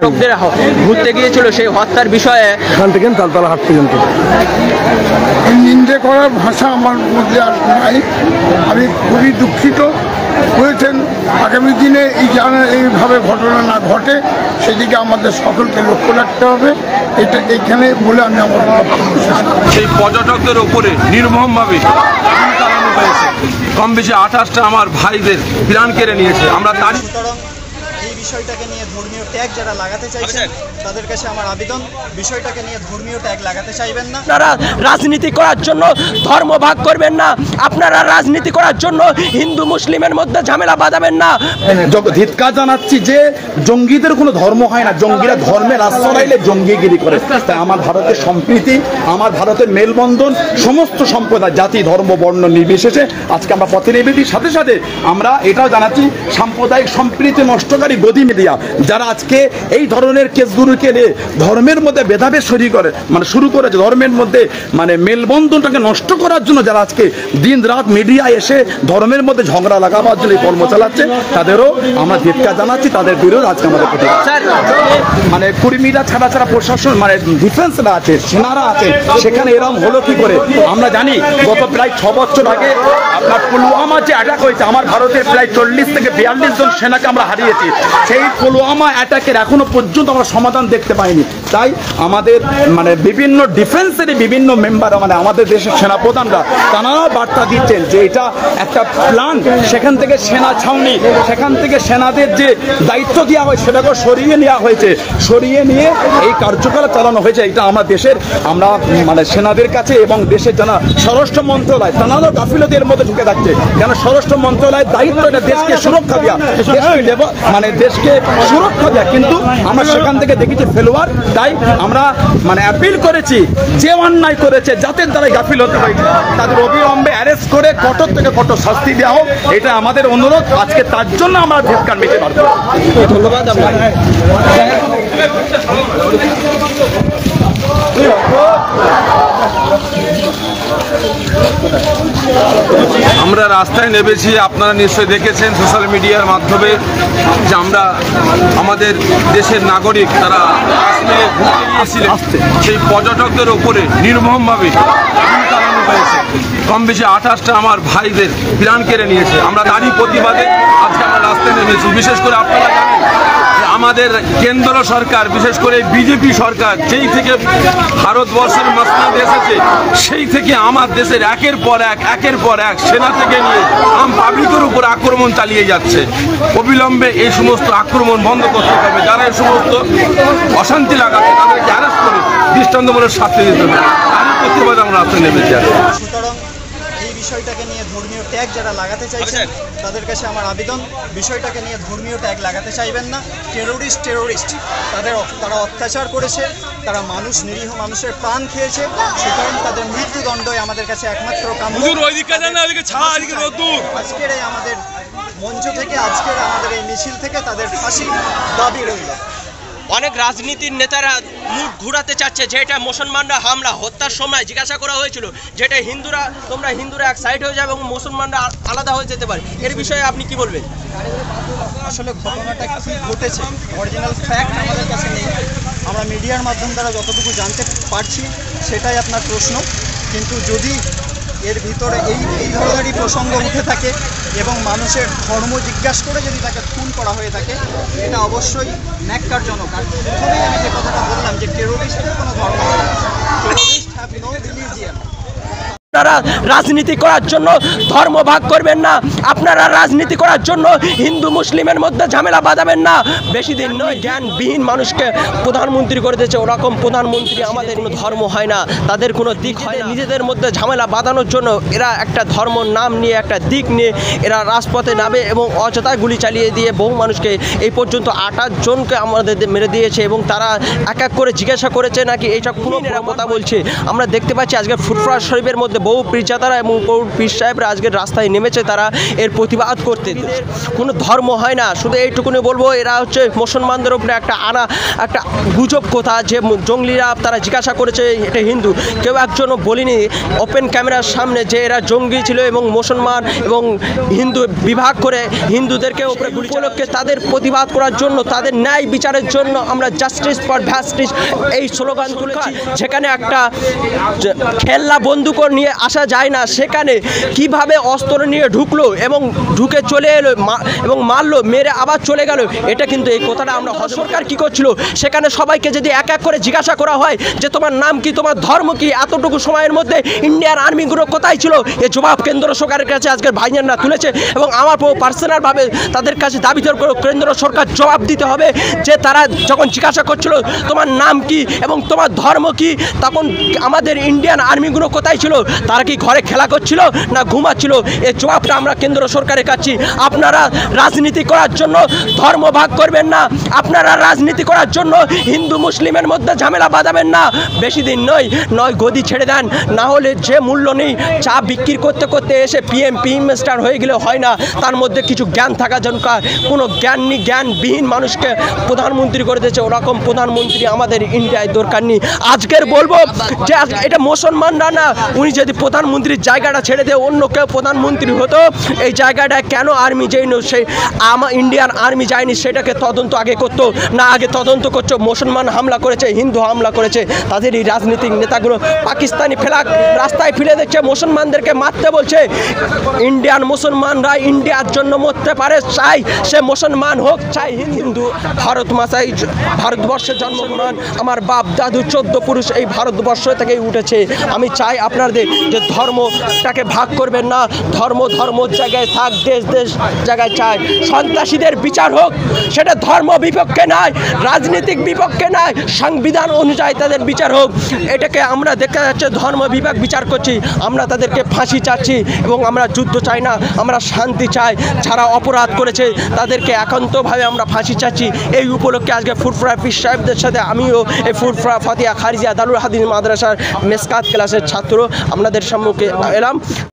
লোকদের ঘুরতে গিয়েছিল সেই হত্যার বিষয়ে এখান থেকে তালতলা হাট পর্যন্ত নিন্দে করার ভাষা আমার মধ্যে আর নাই। আমি খুবই দুঃখিত হয়েছেন। আগামী দিনে এইভাবে ঘটনা না ঘটে সেদিকে আমাদের সকলকে লক্ষ্য রাখতে হবে। এটা এইখানে বলে আমি আমার সেই পর্যটকদের ওপরে নির্মমভাবে চালানো হয়েছে। কম বেশি 28টা আমার ভাইদের প্রাণ কেড়ে নিয়েছে। আমরা তারই এই বিষয়টাকে নিয়ে ধর্মীয় ট্যাগ যারা লাগাতে চাইছেন তাদের কাছে আমার আবেদন, বিষয়টাকে নিয়ে ধর্মীয় ট্যাগ লাগাতে চাইবেন না। আপনারা রাজনীতি করার জন্য ধর্ম ভাগ করবেন না, আপনারা রাজনীতি করার জন্য হিন্দু মুসলিমের মধ্যে ঝামেলা বাঁধাবেন না। ধিক্কার জানাচ্ছি যে জঙ্গিদের কোনো ধর্ম হয় না, জঙ্গিরা ধর্মের আশ্রয় নিলে জঙ্গিগিরি করে। তাই আমার ভারতের সম্প্রীতি, আমার ভারতের মেলবন্ধন, সমস্ত সম্প্রদায় জাতি ধর্ম বর্ণ নির্বিশেষে আজকে আমরা পথে নেমেছি। সাথে সাথে আমরা এটাও জানাচ্ছি সাম্প্রদায়িক সম্প্রীতি নষ্টকারী গদি মিডিয়া যারা আজকে এই ধরনের কেসগুলোকে নিয়ে ধর্মের মধ্যে ভেদাভেদ শুরু করেছে, ধর্মের মধ্যে মেলবন্ধনটাকে নষ্ট করার জন্য যারা আজকে দিন রাত মিডিয়া এসে ধর্মের মধ্যে ঝগড়া লাগাবার জন্য কর্ম চালাচ্ছে তাদেরও আমরা ধিক্কার জানাচ্ছি। তাদের বিরুদ্ধে আজকে আমাদের প্রতি কর্মীরা ছাড়া প্রশাসন ডিফেন্সরা আছে, সেনারা আছে, সেখানে এরকম হলো কি করে আমরা জানি। গত প্রায় 6 বছর আগে আপনার পুলওয়ামা যে অ্যাটাক হয়েছে, আমার ভারতের প্রায় 40 থেকে 42 জন সেনাকে আমরা হারিয়েছি। সেই পুলওয়ামা অ্যাটাকের এখনো পর্যন্ত আমরা সমাধান দেখতে পাইনি। তাই আমাদের বিভিন্ন ডিফেন্সের বিভিন্ন মেম্বার আমাদের দেশের সেনাপ্রধানরা তারাও বার্তা দিচ্ছেন যে এটা একটা প্ল্যান। সেখান থেকে সেনা ছাউনি, সেখান থেকে সেনাদের যে দায়িত্ব দেওয়া হয় সেটাকে সরিয়ে নেওয়া হয়েছে, সরিয়ে নিয়ে এই কার্যকলাপ চালানো হয়েছে। এটা আমরা দেশের সেনাদের কাছে এবং দেশের যারা স্বরাষ্ট্র মন্ত্রণালয় তারাও গাফিলতির মধ্যে ঢুকে থাকছে। কেন স্বরাষ্ট্র মন্ত্রণালয়ের দায়িত্ব এটা দেশকে সুরক্ষা দেওয়া, দেশকে সুরক্ষা দেয়, কিন্তু আমরা সেখান থেকে দেখেছি ফেলোয়ার। তাই আমরা অ্যাপিল করেছি যে অন্যায় করেছে যাদের দ্বারা গাফিলতি হয়েছে তাদের অবিলম্বে অ্যারেস্ট করে কঠোর থেকে কঠোর শাস্তি দেওয়া হোক, এটা আমাদের অনুরোধ। আজকে তার জন্য আমরা ধিক্কার মিছিল বার করব। ধন্যবাদ। আমরা রাস্তায় নেমেছি, আপনারা নিশ্চয়ই দেখেছেন সোশ্যাল মিডিয়ার মাধ্যমে যে আমরা আমাদের দেশের নাগরিক তারা কাশ্মীরে ঘুরতে গিয়েছিলেন, সেই পর্যটকদের ওপরে নির্মমভাবে চালানো হয়েছে। কম বেশি 28টা আমার ভাইদের প্রাণ কেড়ে নিয়েছে। আমরা তারই প্রতিবাদে আজকে আমরা রাস্তায় নেমেছি। বিশেষ করে আপনারা জানেন আমাদের কেন্দ্র সরকার, বিশেষ করে বিজেপি সরকার যেই থেকে ভারতবর্ষের মাঝখানে এসেছে সেই থেকে আমার দেশের একের পর এক সেনা থেকে নিয়ে আম পাবলিকের উপর আক্রমণ চালিয়ে যাচ্ছে। অবিলম্বে এই সমস্ত আক্রমণ বন্ধ করতে হবে। যারা এই সমস্ত অশান্তি লাগাচ্ছে তাদেরকে অ্যারেস্ট করে দৃষ্টান্তমূলক শাস্তি দিতে হবে। তারই প্রতিবাদে আমরা রাস্তায় নেমেছি। সুতরাং এই বিষয়টাকে নিয়ে ধর্মীয় ট্যাগ যারা লাগাতে চাইছেন তাদের কাছে আমার আবেদন, বিষয়টাকে নিয়ে ধর্মীয় ট্যাগ লাগাতে চাইবেন না। টেরোরিস্ট তারা অত্যাচার করেছে, তারা নিরীহ মানুষের প্রাণ খেয়েছে, সুতরাং তাদের মৃত্যুদণ্ডই আমাদের কাছে একমাত্র কাম্য। আজকের এই আমাদের মঞ্চ থেকে, আজকের আমাদের এই মিছিল থেকে তাদের ফাঁসি দাবি রইল। অনেক রাজনীতির নেতারা মুখ ঘুরাতে চাচ্ছে যে এটা মুসলমানরা হামলা হত্যার সময় জিজ্ঞাসা করা হয়েছিল যেটা তোমরা হিন্দুরা এক সাইড হয়ে যাবে এবং মুসলমানরা আলাদা হয়ে যেতে পারে। এর বিষয়ে আপনি কি বলবেন? আসলে ঘটনাটা কি ঘটেছে অরিজিনাল ফ্যাক্ট আমাদের কাছে নেই। আমরা মিডিয়ার মাধ্যম দ্বারা যতটুকু জানতে পারছি সেটাই আপনার প্রশ্ন। কিন্তু যদি এর ভিতরে এই ধরনেরই প্রসঙ্গ উঠে থাকে এবং মানুষের ধর্ম জিজ্ঞাসা করে যদি তাকে খুন করা হয়ে থাকে, এটা অবশ্যই ন্যাক্কারজনক। আর প্রথমেই আমি যে কথাটা বললাম যে টেরোরিস্টের কোনো ধর্ম নেই, টেরোরিস্ট হ্যাভ নো রিলিজিয়ন। আপনারা রাজনীতি করার জন্য ধর্ম ভাগ করবেন না, আপনারা রাজনীতি করার জন্য হিন্দু মুসলিমের মধ্যে ঝামেলা বাঁধাবেন না। বেশি দিন নয় জ্ঞানবিহীন মানুষকে প্রধানমন্ত্রী করে দিয়েছে। ওরকম প্রধানমন্ত্রী আমাদের কোনো ধর্ম হয় না, তাদের কোনো দিক হয় না। নিজেদের মধ্যে ঝামেলা বাঁধানোর জন্য এরা একটা ধর্ম নাম নিয়ে, একটা দিক নিয়ে এরা রাজপথে নামে এবং অযথায় গুলি চালিয়ে দিয়ে বহু মানুষকে এই পর্যন্ত 28 জনকে আমাদের মেরে দিয়েছে। এবং তারা এক এক করে জিজ্ঞাসা করেছে নাকি এইসব কোনো কথা বলছে। আমরা দেখতে পাচ্ছি আজকে ফুরফুরা শরীফের মধ্যে বহু পীরজাদারা এবং বহু পীর সাহেবরা আজকের রাস্তায় নেমেছে, তারা এর প্রতিবাদ করতে। কোনো ধর্ম হয় না, শুধু এইটুকুনি বলবো, এরা হচ্ছে মুসলমানদের উপরে একটা গুজব কথা যে জঙ্গলিরা, তারা জিজ্ঞাসা করেছে এটা হিন্দু, কেউ একজনও বলিনি ওপেন ক্যামেরার সামনে যে এরা জঙ্গি ছিল এবং মুসলমান এবং হিন্দু বিভাগ করে হিন্দুদেরকে উপরে উপলক্ষে তাদের প্রতিবাদ করার জন্য, তাদের ন্যায় বিচারের জন্য আমরা জাস্টিস ফর ভ্যাস্টিস এই স্লোগান তুলেছি। যেখানে একটা খেলনা বন্দুক নিয়ে আসা যায় না, সেখানে কিভাবে অস্ত্র নিয়ে ঢুকলো এবং ঢুকে চলে এলো এবং মারলো, মেরে আবার চলে গেল, এটা কিন্তু এই কথাটা আমরা সরকার কী করছিল, সেখানে সবাইকে যদি এক এক করে জিজ্ঞাসা করা হয় যে তোমার নাম কি, তোমার ধর্ম কি, এতটুকু সময়ের মধ্যে ইন্ডিয়ান আর্মিগুলো কোথায় ছিল, এ জবাব কেন্দ্র সরকারের কাছে আজকের ভাইজানরা তুলেছে। এবং আমার পার্সোনালভাবে তাদের কাছে দাবি করে কেন্দ্র সরকার জবাব দিতে হবে যে তারা যখন জিজ্ঞাসা করছিল তোমার নাম কি এবং তোমার ধর্ম কি, তখন আমাদের ইন্ডিয়ান আর্মিগুলো কোথায় ছিল, তারা কি ঘরে খেলা করছিল না ঘুমাচ্ছিল, এই জবাবটা আমরা কেন্দ্র সরকারের কাছে। আপনারা রাজনীতি করার জন্য ধর্ম ভাগ করবেন না, আপনারা রাজনীতি করার জন্য হিন্দু মুসলিমের মধ্যে ঝামেলা বাঁধাবেন না, বেশি দিন নয় গদি ছেড়ে দেন, না হলে যে মূল্য নেই, চা বিক্রি করতে করতে এসে পিএম মিনিস্টার হয়ে গেলে হয় না, তার মধ্যে কিছু জ্ঞান থাকা দরকার। কোনো জ্ঞানবিহীন মানুষকে প্রধানমন্ত্রী করে দিয়েছে, ওরকম প্রধানমন্ত্রী আমাদের ইন্ডিয়ায় দরকার নেই। আজকের বলবো যে এটা মুসলমানরা না, উনি যদি প্রধানমন্ত্রীর জায়গাটা ছেড়ে দিয়ে অন্য কেউ প্রধানমন্ত্রী হতো, এই জায়গাটা কেন আর্মি যায়নি, সেই ইন্ডিয়ান আর্মি যায়নি, সেটাকে তদন্ত আগে করতো না, আগে তদন্ত করছো মুসলমান হামলা করেছে, হিন্দু হামলা করেছে, তাদের এই রাজনৈতিক নেতাগুলো পাকিস্তানি ফ্ল্যাগ রাস্তায় ফেলে দিচ্ছে, মুসলমানদেরকে মারতে বলছে। ইন্ডিয়ান মুসলমানরা ইন্ডিয়ার জন্য মরতে পারে, চাই সে মুসলমান হোক চাই হিন্দু, ভারতবর্ষে জন্মগ্রহণ, আমার বাপ দাদু 14 পুরুষ এই ভারতবর্ষ থেকেই উঠেছে। আমি চাই আপনাদের যে ধর্মটাকে ভাগ করবেন না, ধর্ম জায়গায় থাক, দেশ জায়গায় চাই, সন্ত্রাসীদের বিচার হোক, সেটা ধর্ম বিপক্ষে নয়, রাজনীতিক বিপক্ষে নয়, সংবিধান অনুযায়ী তাদের বিচার হোক। এটাকে আমরা দেখা যাচ্ছে ধর্ম বিভাগ বিচার করছি, আমরা তাদেরকে ফাঁসি চাচ্ছি এবং আমরা যুদ্ধ চাই না, আমরা শান্তি চাই। যারা অপরাধ করেছে তাদেরকে একান্তভাবে আমরা ফাঁসি চাচ্ছি। এই উপলক্ষে আজকে ফুরফুরা পীর সাহেবদের সাথে আমিও এই ফুরফুরা ফাতিয়া খারিজিয়া দারুল হাদিস মাদ্রাসার মেসকাত ক্লাসের ছাত্র আপনাদের সম্মুখে এলাম।